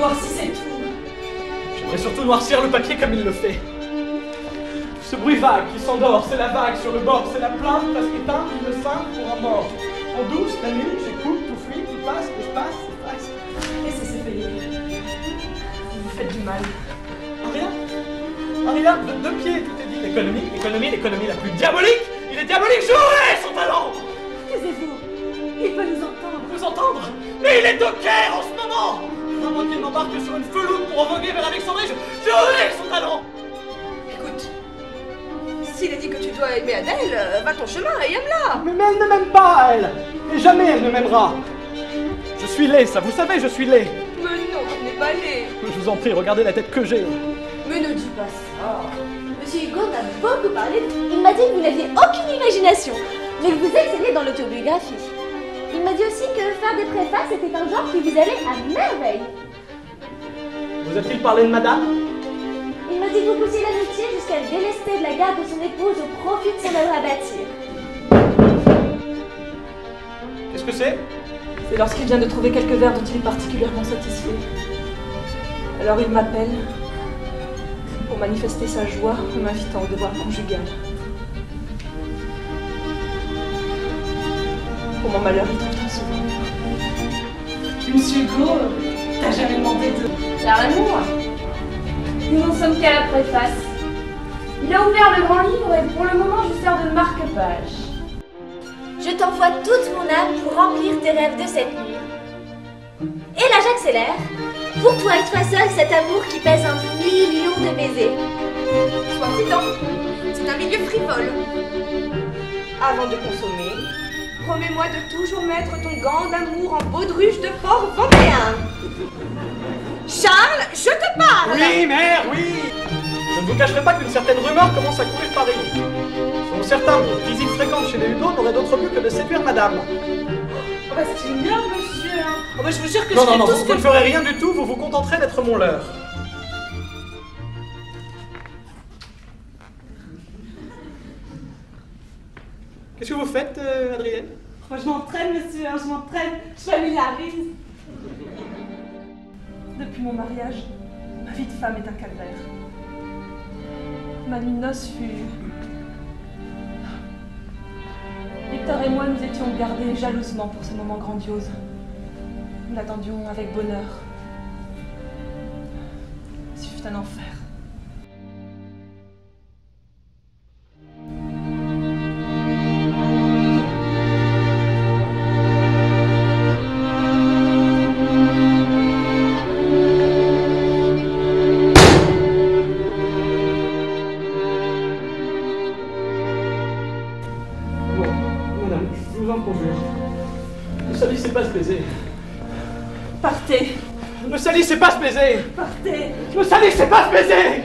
noircis, c'est tout. J'aimerais surtout noircir le papier comme il le fait. Ce bruit vague qui s'endort, c'est la vague sur le bord, c'est la plainte presque éteinte d'une simple pour un mort. En douce, la nuit, j'écoute, tout fuit, tout passe, l'espace, l'espace. Laissez-c'est payer. Vous vous faites du mal. Rien, de pied, tout est dit. L'économie la plus diabolique. Il est diabolique, jouez son talent. Taisez-vous. Il peut nous entendre. Vous entendre? Mais il est au Caire en ce moment. Vraiment qu'il m'embarque sur une feloune pour revoguer vers Alexandrie, jouez son talent. Écoute, s'il a dit que tu dois aimer Adèle, va ton chemin et aime-la. Mais elle ne m'aime pas, elle. Et jamais elle ne m'aimera. Je suis laid, ça, vous savez, je suis laid. Mais non, tu n'es pas laid. Je vous en prie, regardez la tête que j'ai. Mais ne dis pas ça. Monsieur Hugo m'a beaucoup parlé. Il m'a dit que vous n'aviez aucune imagination, mais que vous excellez dans l'autobiographie. Il m'a dit aussi que faire des préfaces était un genre qui vous allait à merveille. Vous a-t-il parlé de madame? Il m'a dit que vous poussiez l'amitié jusqu'à le délester de la garde de son épouse au profit de son œuvre à bâtir. Qu'est-ce que c'est? C'est lorsqu'il vient de trouver quelques vers dont il est particulièrement satisfait. Alors il m'appelle pour manifester sa joie en m'invitant au devoir conjugal. Pour mon malheur, il tombe très souvent. Monsieur Hugo, t'as jamais demandé de... Faire l'amour. Nous n'en sommes qu'à la préface. Il a ouvert le grand livre et pour le moment je sers de marque-page. Je t'envoie toute mon âme pour remplir tes rêves de cette nuit. Et là j'accélère. Pour toi et toi seul, cet amour qui pèse 1 million de baisers. Sois prudent, c'est un milieu frivole. Avant de consommer, promets-moi de toujours mettre ton gant d'amour en baudruche de porc vendéen. Charles, je te parle. Oui, mère, oui. Je ne vous cacherai pas qu'une certaine rumeur commence à courir Paris. Selon certains, vos visites fréquentes chez les Hugo n'auraient d'autre but que de séduire madame. Oh bah c'est une bien, monsieur, hein. Oh bah, je vous jure que Non, je fais non, tout non, ce vous que... ne ferez rien du tout, vous vous contenterez d'être mon leurre. Qu'est-ce que vous faites, Adrienne? Moi je m'entraîne, monsieur, hein, je m'entraîne. Je familiarise. Depuis mon mariage, ma vie de femme est un calvaire. Ma nuit de noces fut... Victor et moi, nous étions gardés jalousement pour ce moment grandiose. Nous l'attendions avec bonheur. Ce fut un enfer. Ne salissez pas ce baiser. Partez! Ne salissez pas ce baiser. Partez! Ne salissez pas ce baiser.